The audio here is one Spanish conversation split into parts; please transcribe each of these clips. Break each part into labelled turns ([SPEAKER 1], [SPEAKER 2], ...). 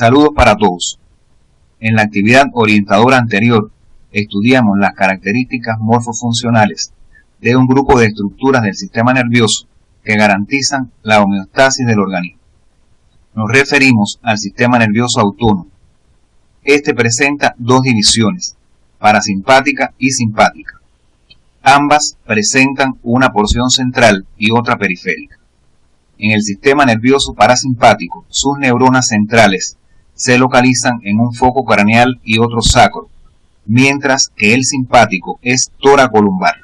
[SPEAKER 1] Saludos para todos. En la actividad orientadora anterior estudiamos las características morfofuncionales de un grupo de estructuras del sistema nervioso que garantizan la homeostasis del organismo. Nos referimos al sistema nervioso autónomo. Este presenta dos divisiones, parasimpática y simpática. Ambas presentan una porción central y otra periférica. En el sistema nervioso parasimpático, sus neuronas centrales se localizan en un foco craneal y otro sacro, mientras que el simpático es toracolumbar.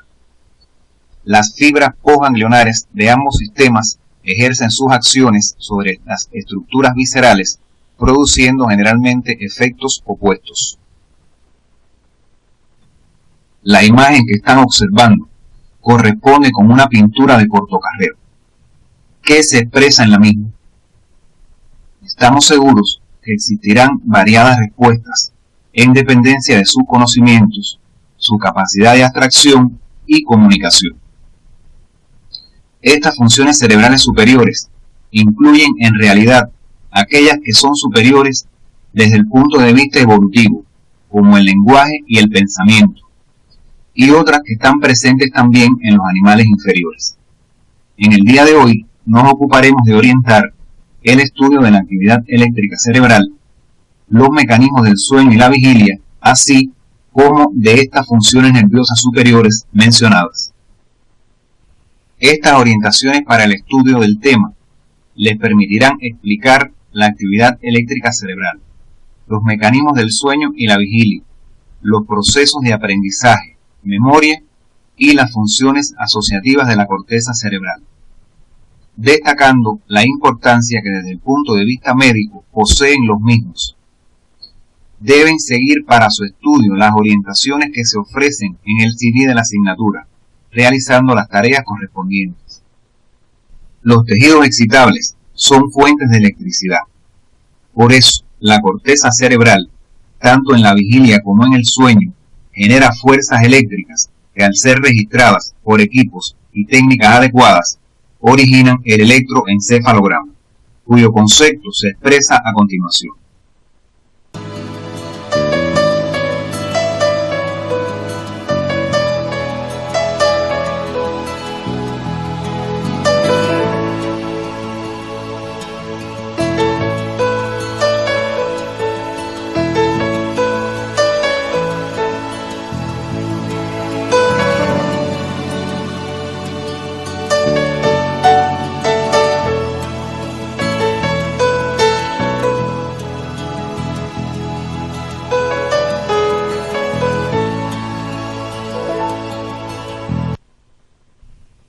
[SPEAKER 1] Las fibras postganglionares de ambos sistemas ejercen sus acciones sobre las estructuras viscerales, produciendo generalmente efectos opuestos. La imagen que están observando corresponde con una pintura de Portocarrero. ¿Qué se expresa en la misma? Estamos seguros que existirán variadas respuestas en dependencia de sus conocimientos, su capacidad de abstracción y comunicación. Estas funciones cerebrales superiores incluyen en realidad aquellas que son superiores desde el punto de vista evolutivo, como el lenguaje y el pensamiento, y otras que están presentes también en los animales inferiores. En el día de hoy nos ocuparemos de orientar el estudio de la actividad eléctrica cerebral, los mecanismos del sueño y la vigilia, así como de estas funciones nerviosas superiores mencionadas. Estas orientaciones para el estudio del tema les permitirán explicar la actividad eléctrica cerebral, los mecanismos del sueño y la vigilia, los procesos de aprendizaje, memoria y las funciones asociativas de la corteza cerebral, destacando la importancia que desde el punto de vista médico poseen los mismos. Deben seguir para su estudio las orientaciones que se ofrecen en el CD de la asignatura, realizando las tareas correspondientes. Los tejidos excitables son fuentes de electricidad. Por eso, la corteza cerebral, tanto en la vigilia como en el sueño, genera fuerzas eléctricas que, al ser registradas por equipos y técnicas adecuadas, originan el electroencefalograma, cuyo concepto se expresa a continuación.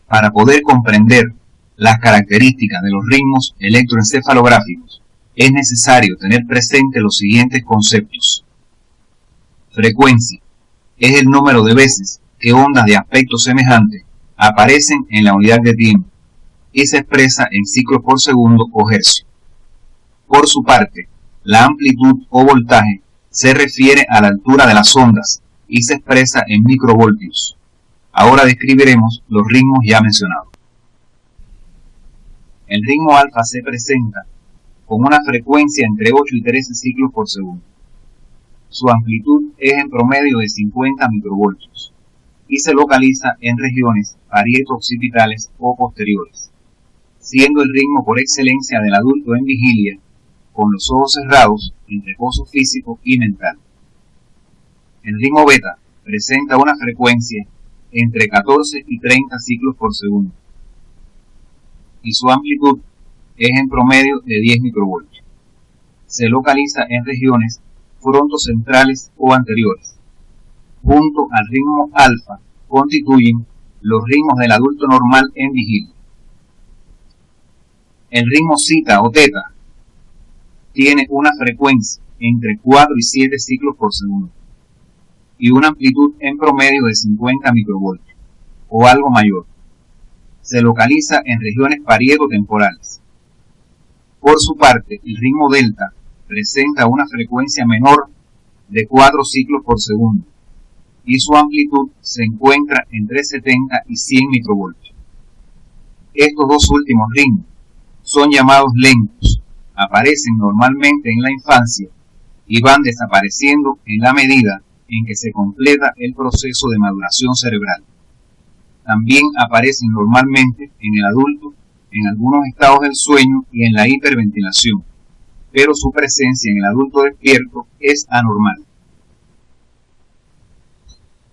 [SPEAKER 1] Para poder comprender las características de los ritmos electroencefalográficos, es necesario tener presente los siguientes conceptos. Frecuencia es el número de veces que ondas de aspecto semejante aparecen en la unidad de tiempo y se expresa en ciclos por segundo o hercio. Por su parte, la amplitud o voltaje se refiere a la altura de las ondas y se expresa en microvoltios. Ahora describiremos los ritmos ya mencionados. El ritmo alfa se presenta con una frecuencia entre 8 y 13 ciclos por segundo. Su amplitud es en promedio de 50 microvoltios y se localiza en regiones parieto-occipitales o posteriores, siendo el ritmo por excelencia del adulto en vigilia, con los ojos cerrados en reposo físico y mental. El ritmo beta presenta una frecuencia entre 14 y 30 ciclos por segundo, y su amplitud es en promedio de 10 microvoltios. Se localiza en regiones frontocentrales o anteriores. Junto al ritmo alfa constituyen los ritmos del adulto normal en vigilia. El ritmo zeta o teta tiene una frecuencia entre 4 y 7 ciclos por segundo y una amplitud en promedio de 50 microvoltios o algo mayor. Se localiza en regiones parieto-temporales. Por su parte, el ritmo delta presenta una frecuencia menor de 4 ciclos por segundo y su amplitud se encuentra entre 70 y 100 microvoltios. Estos dos últimos ritmos son llamados lentos, aparecen normalmente en la infancia y van desapareciendo en la medida en que se completa el proceso de maduración cerebral. También aparecen normalmente en el adulto, en algunos estados del sueño y en la hiperventilación, pero su presencia en el adulto despierto es anormal.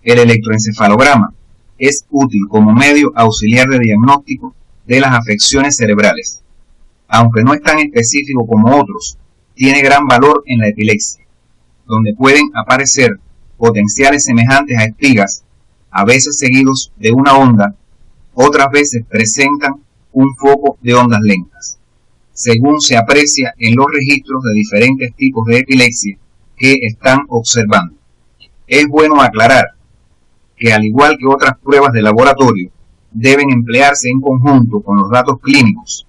[SPEAKER 1] El electroencefalograma es útil como medio auxiliar de diagnóstico de las afecciones cerebrales. Aunque no es tan específico como otros, tiene gran valor en la epilepsia, donde pueden aparecer potenciales semejantes a espigas, a veces seguidos de una onda, otras veces presentan un foco de ondas lentas, según se aprecia en los registros de diferentes tipos de epilepsia que están observando. Es bueno aclarar que, al igual que otras pruebas de laboratorio, deben emplearse en conjunto con los datos clínicos,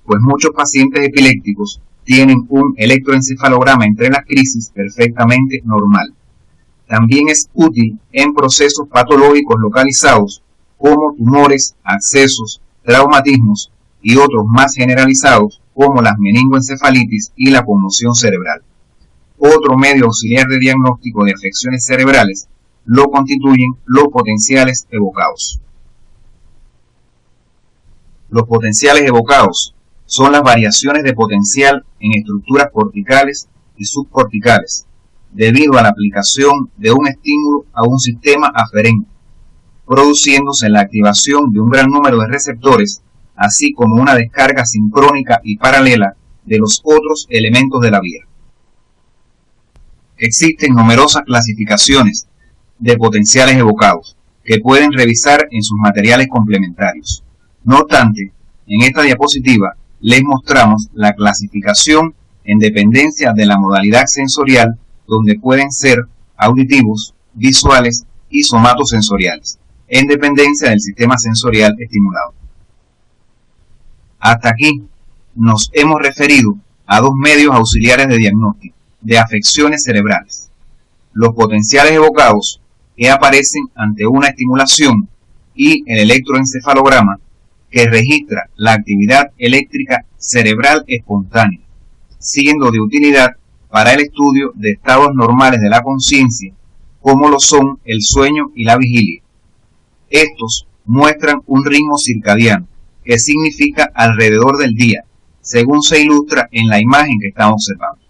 [SPEAKER 1] pues muchos pacientes epilépticos tienen un electroencefalograma entre las crisis perfectamente normal. También es útil en procesos patológicos localizados como tumores, abscesos, traumatismos y otros más generalizados como las meningoencefalitis y la conmoción cerebral. Otro medio auxiliar de diagnóstico de afecciones cerebrales lo constituyen los potenciales evocados. Los potenciales evocados son las variaciones de potencial en estructuras corticales y subcorticales, debido a la aplicación de un estímulo a un sistema aferente, produciéndose la activación de un gran número de receptores, así como una descarga sincrónica y paralela de los otros elementos de la vía. Existen numerosas clasificaciones de potenciales evocados que pueden revisar en sus materiales complementarios. No obstante, en esta diapositiva les mostramos la clasificación en dependencia de la modalidad sensorial, donde pueden ser auditivos, visuales y somatosensoriales, en dependencia del sistema sensorial estimulado. Hasta aquí nos hemos referido a dos medios auxiliares de diagnóstico de afecciones cerebrales: los potenciales evocados, que aparecen ante una estimulación, y el electroencefalograma, que registra la actividad eléctrica cerebral espontánea, siendo de utilidad para el estudio de estados normales de la conciencia, como lo son el sueño y la vigilia. Estos muestran un ritmo circadiano, que significa alrededor del día, según se ilustra en la imagen que estamos observando.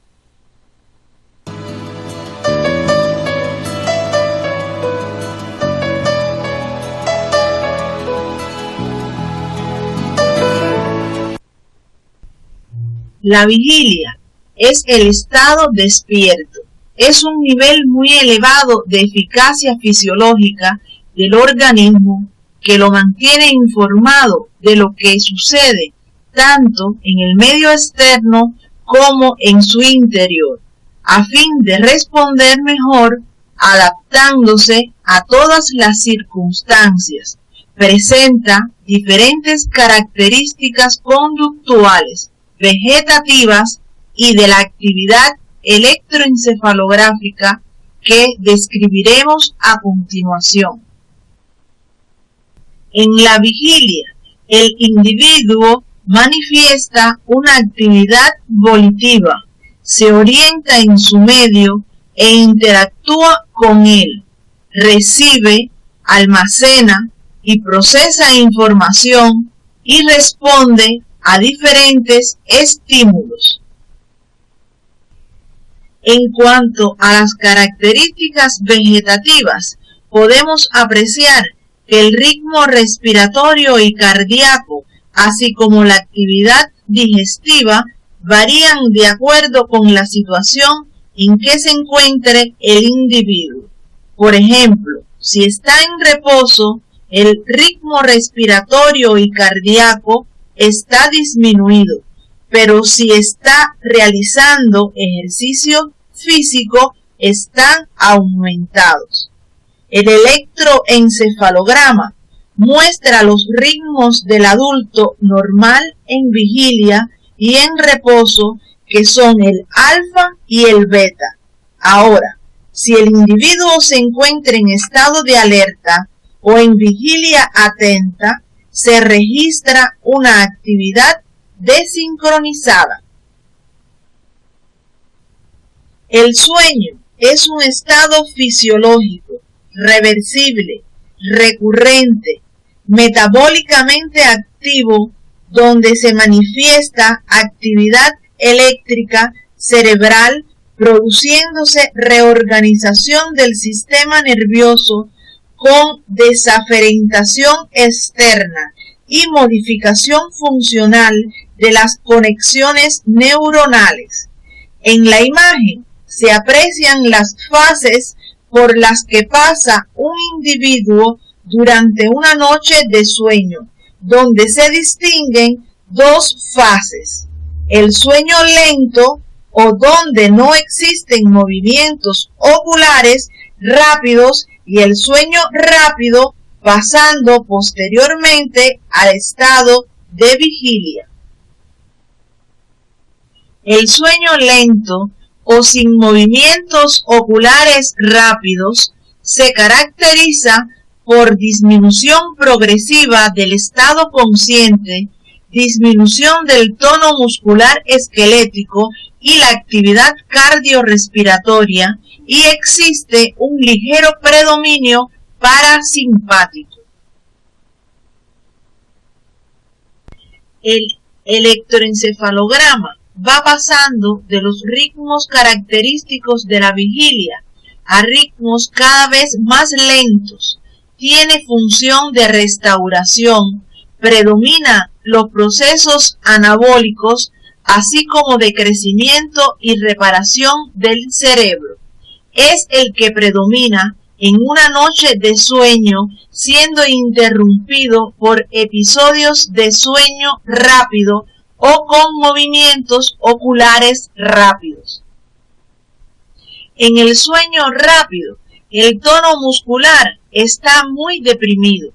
[SPEAKER 2] La vigilia es el estado despierto. Es un nivel muy elevado de eficacia fisiológica del organismo que lo mantiene informado de lo que sucede tanto en el medio externo como en su interior, a fin de responder mejor, adaptándose a todas las circunstancias. Presenta diferentes características conductuales, vegetativas y de la actividad electroencefalográfica que describiremos a continuación. En la vigilia, el individuo manifiesta una actividad volitiva, se orienta en su medio e interactúa con él, recibe, almacena y procesa información y responde a diferentes estímulos. En cuanto a las características vegetativas, podemos apreciar que el ritmo respiratorio y cardíaco, así como la actividad digestiva, varían de acuerdo con la situación en que se encuentre el individuo. Por ejemplo, si está en reposo, el ritmo respiratorio y cardíaco está disminuido, pero si está realizando ejercicio físico, están aumentados. El electroencefalograma muestra los ritmos del adulto normal en vigilia y en reposo, que son el alfa y el beta. Ahora, si el individuo se encuentra en estado de alerta o en vigilia atenta, se registra una actividad desincronizada. El sueño es un estado fisiológico, reversible, recurrente, metabólicamente activo, donde se manifiesta actividad eléctrica cerebral, produciéndose reorganización del sistema nervioso con desaferentación externa y modificación funcional de las conexiones neuronales. En la imagen se aprecian las fases por las que pasa un individuo durante una noche de sueño, donde se distinguen dos fases: el sueño lento, o donde no existen movimientos oculares rápidos, y el sueño rápido, pasando posteriormente al estado de vigilia. El sueño lento o sin movimientos oculares rápidos se caracteriza por disminución progresiva del estado consciente, disminución del tono muscular esquelético y la actividad cardiorrespiratoria, y existe un ligero predominio parasimpático. El electroencefalograma va pasando de los ritmos característicos de la vigilia a ritmos cada vez más lentos. Tiene función de restauración, predomina los procesos anabólicos, así como de crecimiento y reparación del cerebro. Es el que predomina en una noche de sueño, siendo interrumpido por episodios de sueño rápido o con movimientos oculares rápidos. En el sueño rápido, el tono muscular está muy deprimido.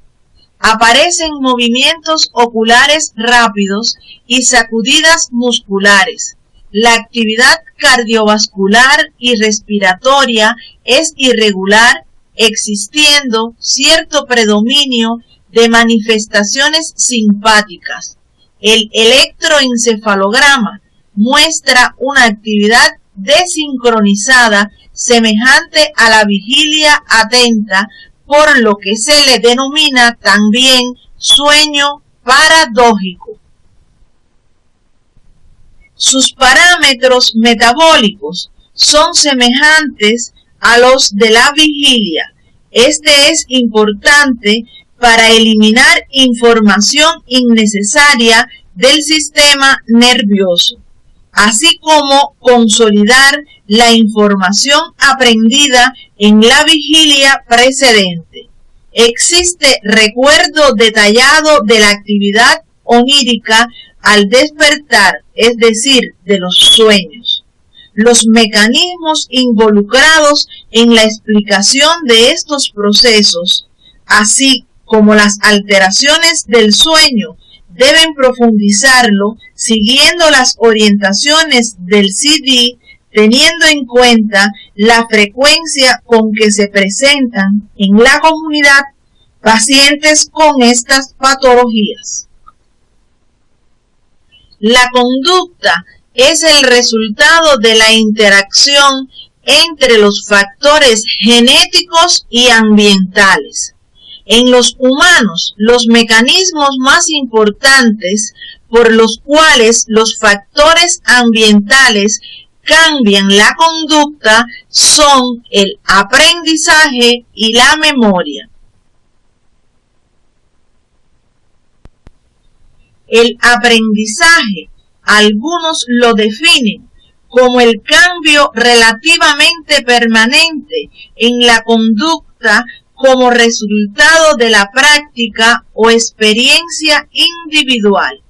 [SPEAKER 2] Aparecen movimientos oculares rápidos y sacudidas musculares. La actividad cardiovascular y respiratoria es irregular, existiendo cierto predominio de manifestaciones simpáticas. El electroencefalograma muestra una actividad desincronizada semejante a la vigilia atenta, por lo que se le denomina también sueño paradójico. Sus parámetros metabólicos son semejantes a los de la vigilia. Este es importante para eliminar información innecesaria del sistema nervioso, así como consolidar la información aprendida en la vigilia precedente. Existe recuerdo detallado de la actividad onírica al despertar, es decir, de los sueños. Los mecanismos involucrados en la explicación de estos procesos, así como las alteraciones del sueño, deben profundizarlo siguiendo las orientaciones del CD, teniendo en cuenta la frecuencia con que se presentan en la comunidad pacientes con estas patologías. La conducta es el resultado de la interacción entre los factores genéticos y ambientales. En los humanos, los mecanismos más importantes por los cuales los factores ambientales cambian la conducta son el aprendizaje y la memoria. El aprendizaje, algunos lo definen como el cambio relativamente permanente en la conducta como resultado de la práctica o experiencia individual.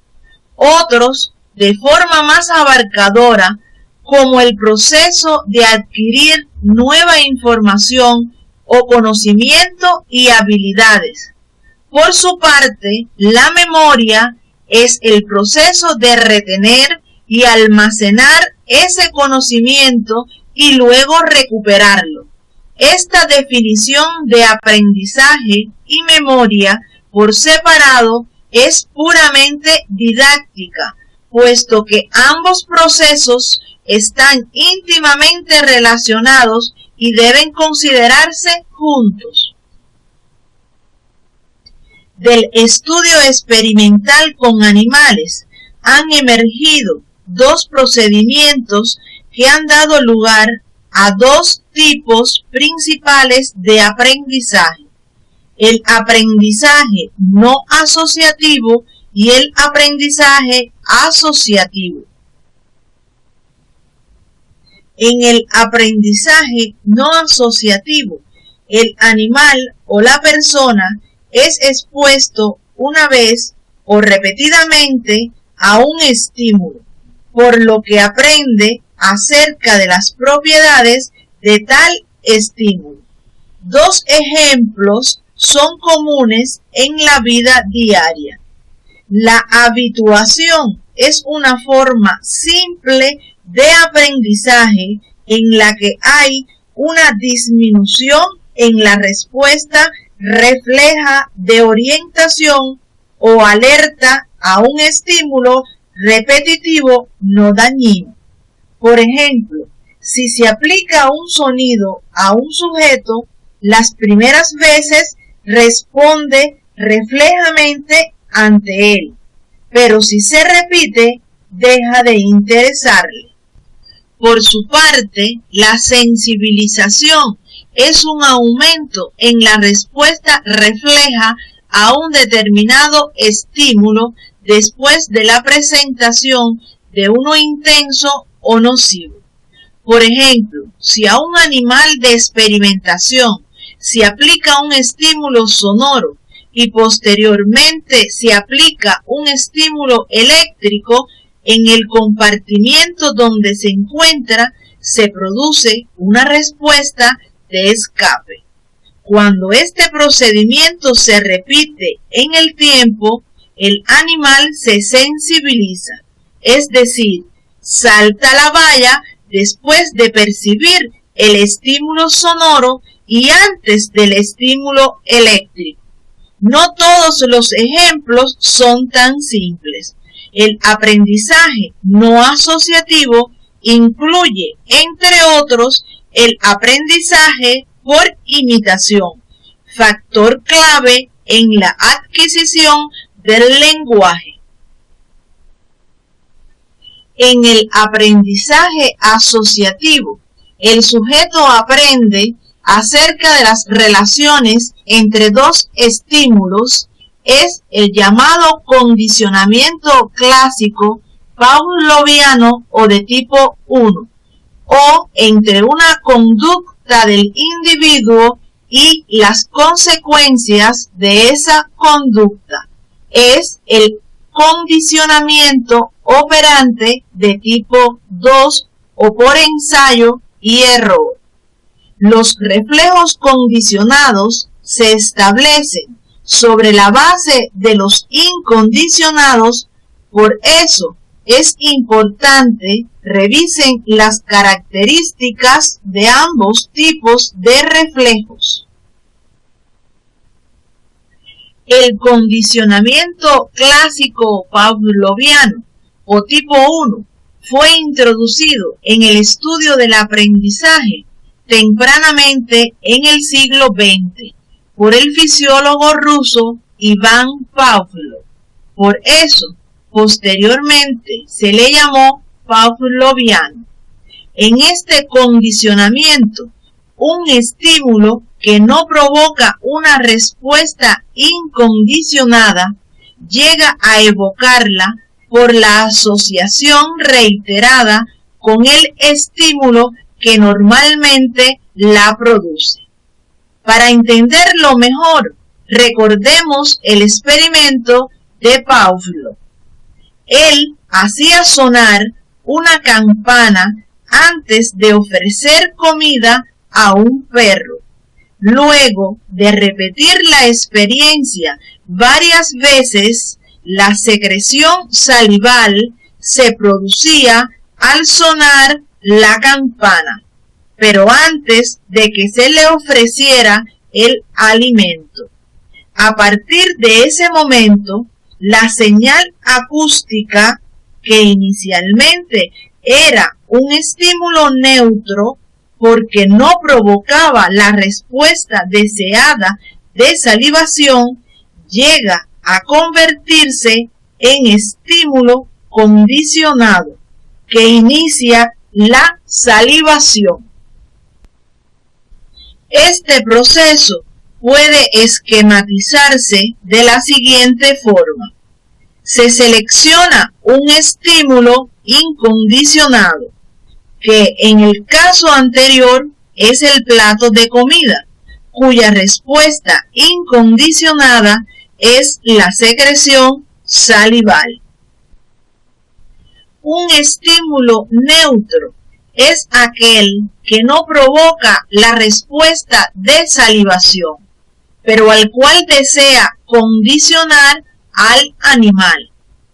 [SPEAKER 2] Otros, de forma más abarcadora, como el proceso de adquirir nueva información o conocimiento y habilidades. Por su parte, la memoria es el proceso de retener y almacenar ese conocimiento y luego recuperarlo. Esta definición de aprendizaje y memoria por separado es puramente didáctica, puesto que ambos procesos están íntimamente relacionados y deben considerarse juntos. Del estudio experimental con animales han emergido dos procedimientos que han dado lugar a dos tipos principales de aprendizaje: el aprendizaje no asociativo y el aprendizaje asociativo. En el aprendizaje no asociativo, el animal o la persona es expuesto una vez o repetidamente a un estímulo, por lo que aprende acerca de las propiedades de tal estímulo. Dos ejemplos son comunes en la vida diaria. La habituación es una forma simple de aprendizaje en la que hay una disminución en la respuesta refleja de orientación o alerta a un estímulo repetitivo no dañino. Por ejemplo, si se aplica un sonido a un sujeto, las primeras veces responde reflejamente ante él, pero si se repite, deja de interesarle. Por su parte, la sensibilización es un aumento en la respuesta refleja a un determinado estímulo después de la presentación de uno intenso o nocivo. Por ejemplo, si a un animal de experimentación se aplica un estímulo sonoro y posteriormente se aplica un estímulo eléctrico, en el compartimiento donde se encuentra se produce una respuesta de escape. Cuando este procedimiento se repite en el tiempo, el animal se sensibiliza, es decir, salta la valla después de percibir el estímulo sonoro y antes del estímulo eléctrico. No todos los ejemplos son tan simples. El aprendizaje no asociativo incluye, entre otros, el aprendizaje por imitación, factor clave en la adquisición del lenguaje. En el aprendizaje asociativo, el sujeto aprende acerca de las relaciones entre dos estímulos. Es el llamado condicionamiento clásico pavloviano o de tipo 1, o entre una conducta del individuo y las consecuencias de esa conducta. Es el condicionamiento operante de tipo 2 o por ensayo y error. Los reflejos condicionados se establecen sobre la base de los incondicionados. Por eso es importante revisen las características de ambos tipos de reflejos. El condicionamiento clásico pavloviano o tipo 1 fue introducido en el estudio del aprendizaje tempranamente en el siglo XX por el fisiólogo ruso Iván Pavlov. Por eso, posteriormente se le llamó pavloviano. En este condicionamiento, un estímulo que no provoca una respuesta incondicionada llega a evocarla por la asociación reiterada con el estímulo que normalmente la produce. Para entenderlo mejor, recordemos el experimento de Pavlov. Él hacía sonar una campana antes de ofrecer comida a un perro. Luego de repetir la experiencia varias veces, la secreción salival se producía al sonar la campana, pero antes de que se le ofreciera el alimento. A partir de ese momento, la señal acústica, que inicialmente era un estímulo neutro porque no provocaba la respuesta deseada de salivación, llega a convertirse en estímulo condicionado que inicia la salivación. Este proceso puede esquematizarse de la siguiente forma. Se selecciona un estímulo incondicionado, que en el caso anterior es el plato de comida, cuya respuesta incondicionada es la secreción salival. Un estímulo neutro es aquel que no provoca la respuesta de salivación, pero al cual desea condicionar al animal.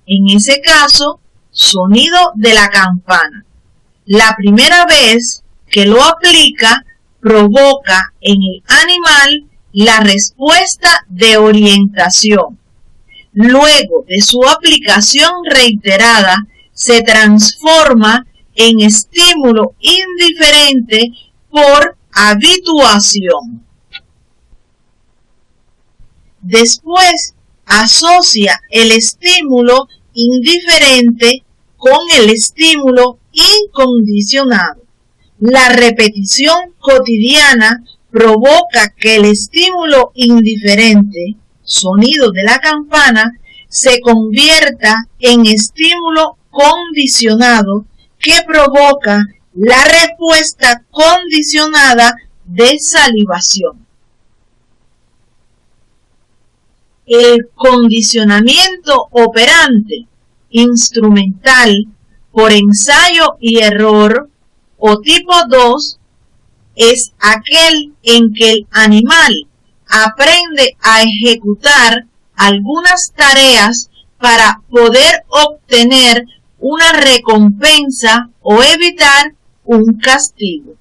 [SPEAKER 2] En ese caso, sonido de la campana. La primera vez que lo aplica, provoca en el animal la respuesta de orientación. Luego de su aplicación reiterada, se transforma en estímulo indiferente por habituación. Después, asocia el estímulo indiferente con el estímulo incondicionado. La repetición cotidiana provoca que el estímulo indiferente, sonido de la campana, se convierta en estímulo condicionado que provoca la respuesta condicionada de salivación. El condicionamiento operante instrumental por ensayo y error o tipo 2 es aquel en que el animal aprende a ejecutar algunas tareas para poder obtener una recompensa o evitar un castigo.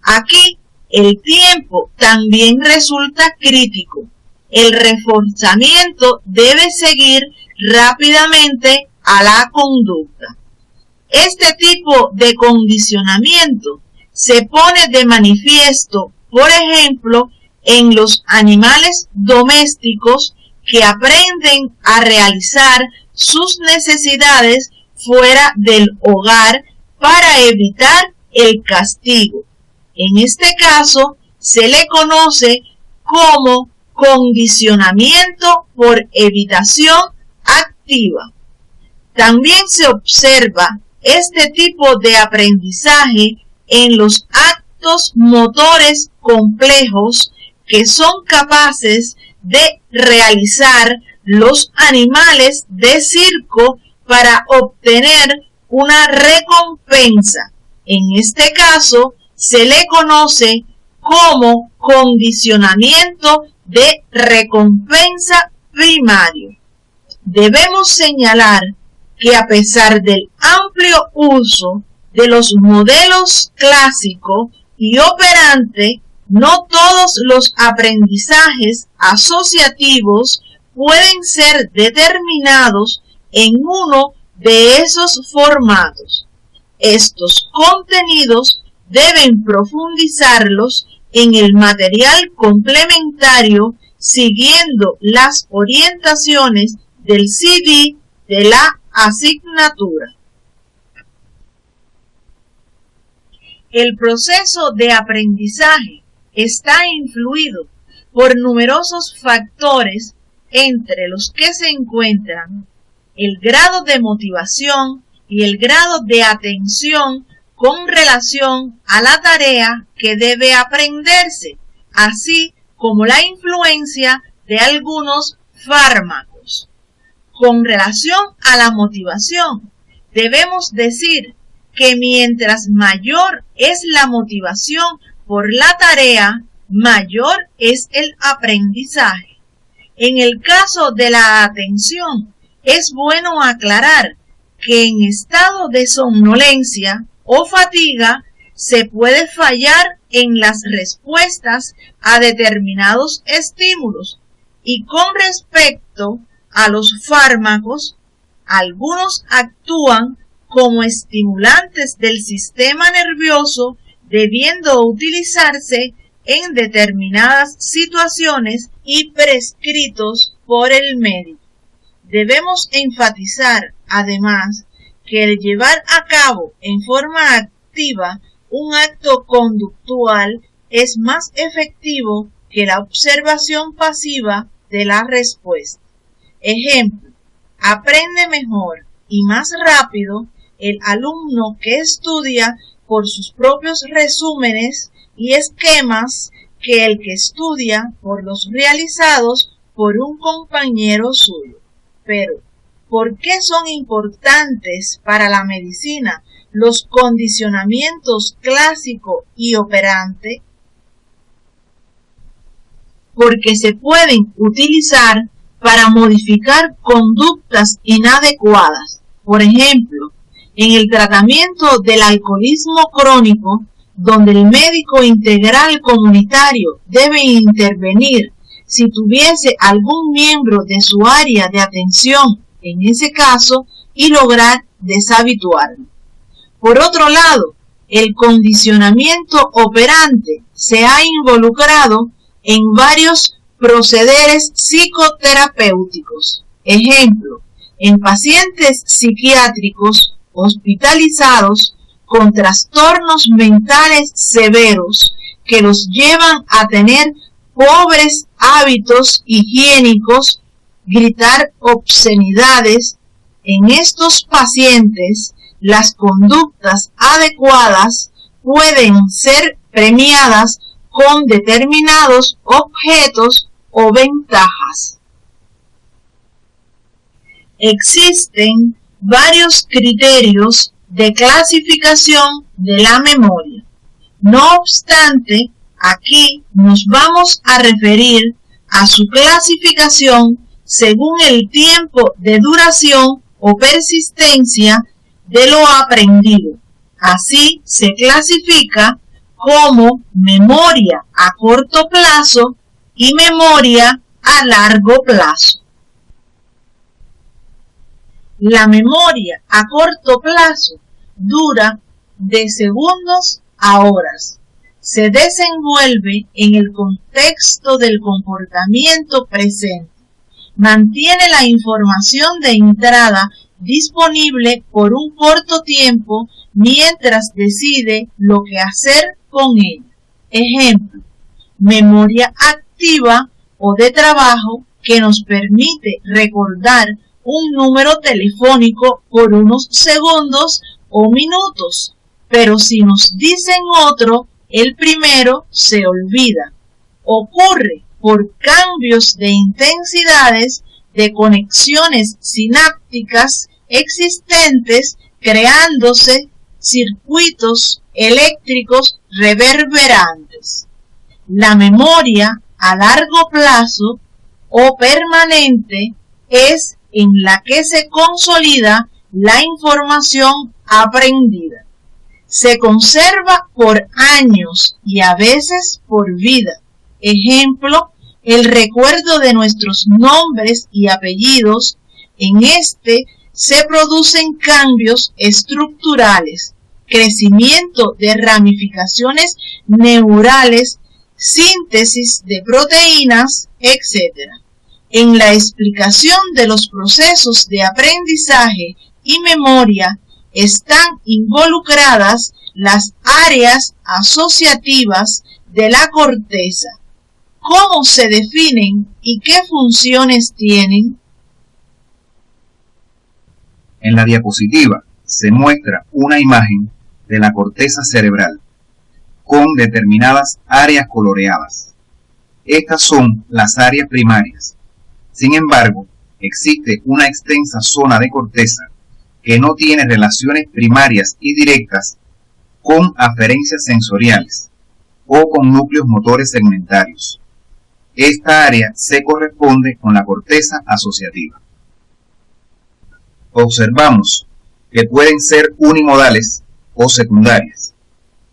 [SPEAKER 2] Aquí el tiempo también resulta crítico. El reforzamiento debe seguir rápidamente a la conducta. Este tipo de condicionamiento se pone de manifiesto, por ejemplo, en los animales domésticos que aprenden a realizar sus necesidades fuera del hogar para evitar el castigo. En este caso, se le conoce como condicionamiento por evitación activa. También se observa este tipo de aprendizaje en los actos motores complejos que son capaces de realizar los animales de circo para obtener una recompensa. En este caso, se le conoce como condicionamiento de recompensa primario. Debemos señalar que a pesar del amplio uso de los modelos clásico y operante, no todos los aprendizajes asociativos pueden ser determinados en uno de esos formatos. Estos contenidos deben profundizarlos en el material complementario siguiendo las orientaciones del CD de la asignatura. El proceso de aprendizaje está influido por numerosos factores, entre los que se encuentran el grado de motivación y el grado de atención con relación a la tarea que debe aprenderse, así como la influencia de algunos fármacos. Con relación a la motivación, debemos decir que mientras mayor es la motivación por la tarea, mayor es el aprendizaje. En el caso de la atención, es bueno aclarar que en estado de somnolencia o fatiga se puede fallar en las respuestas a determinados estímulos, y con respecto a los fármacos, algunos actúan como estimulantes del sistema nervioso, debiendo utilizarse en determinadas situaciones y prescritos por el médico. Debemos enfatizar, además, que el llevar a cabo en forma activa un acto conductual es más efectivo que la observación pasiva de la respuesta. Ejemplo, aprende mejor y más rápido el alumno que estudia por sus propios resúmenes y esquemas que el que estudia por los realizados por un compañero suyo. Pero, ¿por qué son importantes para la medicina los condicionamientos clásico y operante? Porque se pueden utilizar para modificar conductas inadecuadas. Por ejemplo, en el tratamiento del alcoholismo crónico, donde el médico integral comunitario debe intervenir si tuviese algún miembro de su área de atención en ese caso y lograr deshabituarlo. Por otro lado, el condicionamiento operante se ha involucrado en varios procederes psicoterapéuticos. Ejemplo, en pacientes psiquiátricos hospitalizados con trastornos mentales severos que los llevan a tener pobres hábitos higiénicos, gritar obscenidades. En estos pacientes, las conductas adecuadas pueden ser premiadas con determinados objetos o ventajas. Existen varios criterios de clasificación de la memoria. No obstante, aquí nos vamos a referir a su clasificación según el tiempo de duración o persistencia de lo aprendido. Así se clasifica como memoria a corto plazo y memoria a largo plazo. La memoria a corto plazo dura de segundos a horas. Se desenvuelve en el contexto del comportamiento presente. Mantiene la información de entrada disponible por un corto tiempo mientras decide lo que hacer con ella. Ejemplo, memoria activa o de trabajo que nos permite recordar un número telefónico por unos segundos o minutos, pero si nos dicen otro, el primero se olvida. Ocurre por cambios de intensidades de conexiones sinápticas existentes, creándose circuitos eléctricos reverberantes. La memoria a largo plazo o permanente es en la que se consolida la información aprendida. Se conserva por años y a veces por vida. Ejemplo, el recuerdo de nuestros nombres y apellidos. En este se producen cambios estructurales, crecimiento de ramificaciones neurales, síntesis de proteínas, etc. En la explicación de los procesos de aprendizaje y memoria están involucradas las áreas asociativas de la corteza. ¿Cómo se definen y qué funciones tienen?
[SPEAKER 1] En la diapositiva se muestra una imagen de la corteza cerebral con determinadas áreas coloreadas. Estas son las áreas primarias. Sin embargo, existe una extensa zona de corteza que no tiene relaciones primarias y directas con aferencias sensoriales o con núcleos motores segmentarios. Esta área se corresponde con la corteza asociativa. Observamos que pueden ser unimodales o secundarias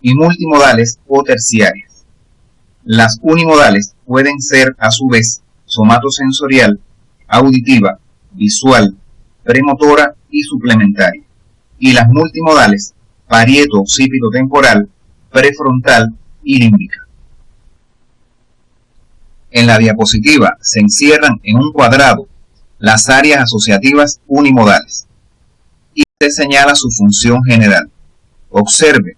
[SPEAKER 1] y multimodales o terciarias. Las unimodales pueden ser a su vez somatosensorial, auditiva, visual, premotora y suplementaria. y las multimodales, parieto-occipito-temporal, prefrontal y límbica. En la diapositiva se encierran en un cuadrado las áreas asociativas unimodales y se señala su función general. Observe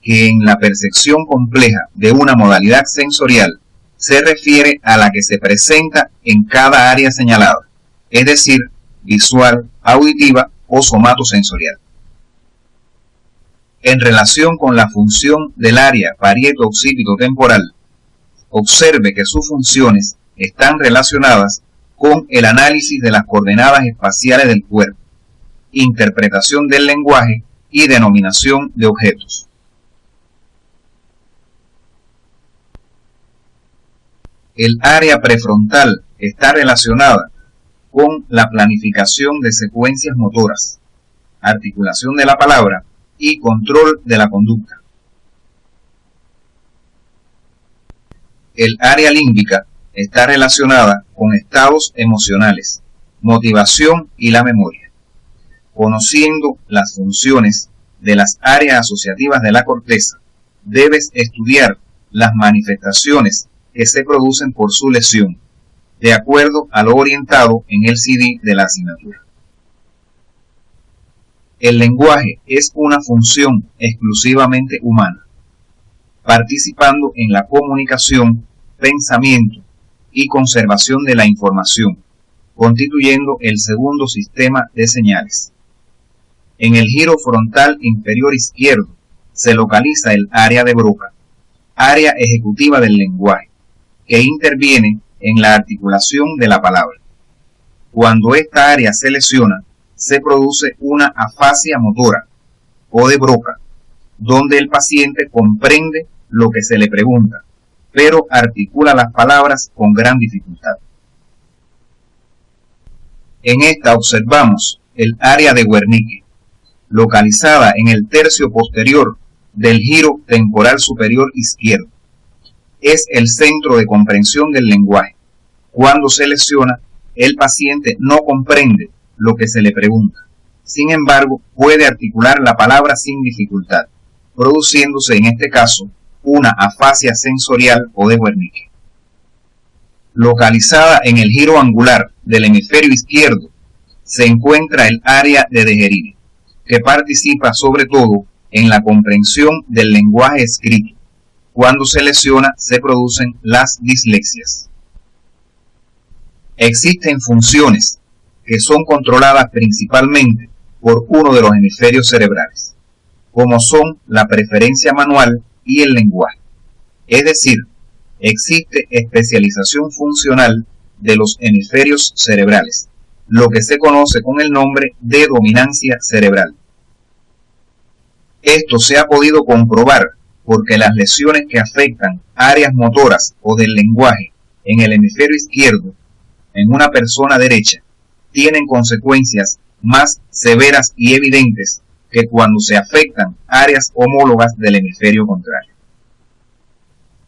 [SPEAKER 1] que en la percepción compleja de una modalidad sensorial se refiere a la que se presenta en cada área señalada, es decir, visual, auditiva o somatosensorial. En relación con la función del área parieto-occipito-temporal, observe que sus funciones están relacionadas con el análisis de las coordenadas espaciales del cuerpo, interpretación del lenguaje y denominación de objetos. El área prefrontal está relacionada con la planificación de secuencias motoras, articulación de la palabra y control de la conducta. El área límbica está relacionada con estados emocionales, motivación y la memoria. Conociendo las funciones de las áreas asociativas de la corteza, debes estudiar las manifestaciones que se producen por su lesión, de acuerdo a lo orientado en el CD de la asignatura. El lenguaje es una función exclusivamente humana, participando en la comunicación, pensamiento y conservación de la información, constituyendo el segundo sistema de señales. En el giro frontal inferior izquierdo se localiza el área de Broca, área ejecutiva del lenguaje, que interviene en la articulación de la palabra. Cuando esta área se lesiona, se produce una afasia motora o de Broca, donde el paciente comprende lo que se le pregunta, pero articula las palabras con gran dificultad. En esta observamos el área de Wernicke, localizada en el tercio posterior del giro temporal superior izquierdo. Es el centro de comprensión del lenguaje. Cuando se lesiona, el paciente no comprende lo que se le pregunta. Sin embargo, puede articular la palabra sin dificultad, produciéndose en este caso una afasia sensorial o de Wernicke. Localizada en el giro angular del hemisferio izquierdo, se encuentra el área de Dejerine, que participa sobre todo en la comprensión del lenguaje escrito. Cuando se lesiona, se producen las dislexias. Existen funciones que son controladas principalmente por uno de los hemisferios cerebrales, como son la preferencia manual y el lenguaje. Es decir, existe especialización funcional de los hemisferios cerebrales, lo que se conoce con el nombre de dominancia cerebral. Esto se ha podido comprobar porque las lesiones que afectan áreas motoras o del lenguaje en el hemisferio izquierdo en una persona derecha tienen consecuencias más severas y evidentes que cuando se afectan áreas homólogas del hemisferio contrario.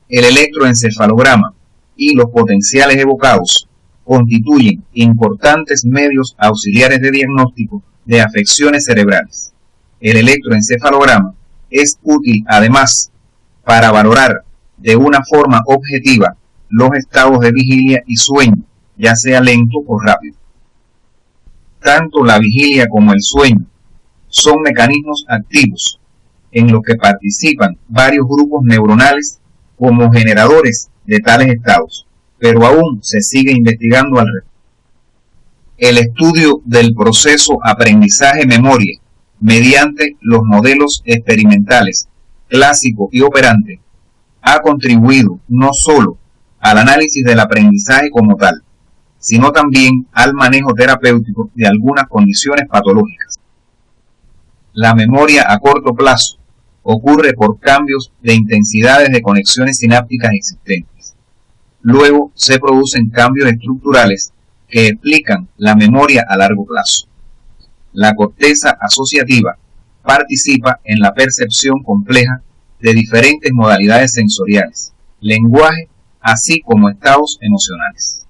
[SPEAKER 1] El electroencefalograma y los potenciales evocados constituyen importantes medios auxiliares de diagnóstico de afecciones cerebrales. El electroencefalograma es útil además para valorar de una forma objetiva los estados de vigilia y sueño, ya sea lento o rápido. Tanto la vigilia como el sueño son mecanismos activos en los que participan varios grupos neuronales como generadores de tales estados, pero aún se sigue investigando al respecto. El estudio del proceso aprendizaje-memoria mediante los modelos experimentales clásico y operante ha contribuido no solo al análisis del aprendizaje como tal, sino también al manejo terapéutico de algunas condiciones patológicas. La memoria a corto plazo ocurre por cambios de intensidades de conexiones sinápticas existentes. Luego se producen cambios estructurales que explican la memoria a largo plazo. La corteza asociativa participa en la percepción compleja de diferentes modalidades sensoriales, lenguaje, así como estados emocionales.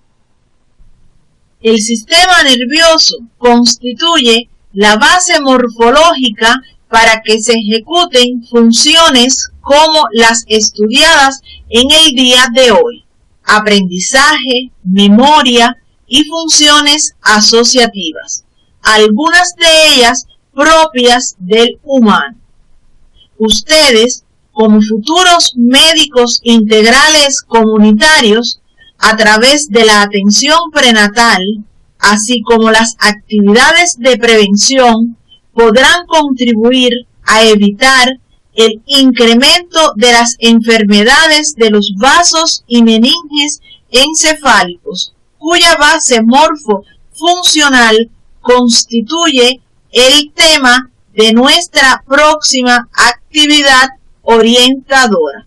[SPEAKER 2] El sistema nervioso constituye la base morfológica para que se ejecuten funciones como las estudiadas en el día de hoy: aprendizaje, memoria y funciones asociativas, algunas de ellas propias del humano. Ustedes, como futuros médicos integrales comunitarios, a través de la atención prenatal, así como las actividades de prevención, podrán contribuir a evitar el incremento de las enfermedades de los vasos y meninges encefálicos, cuya base morfofuncional constituye el tema de nuestra próxima actividad orientadora.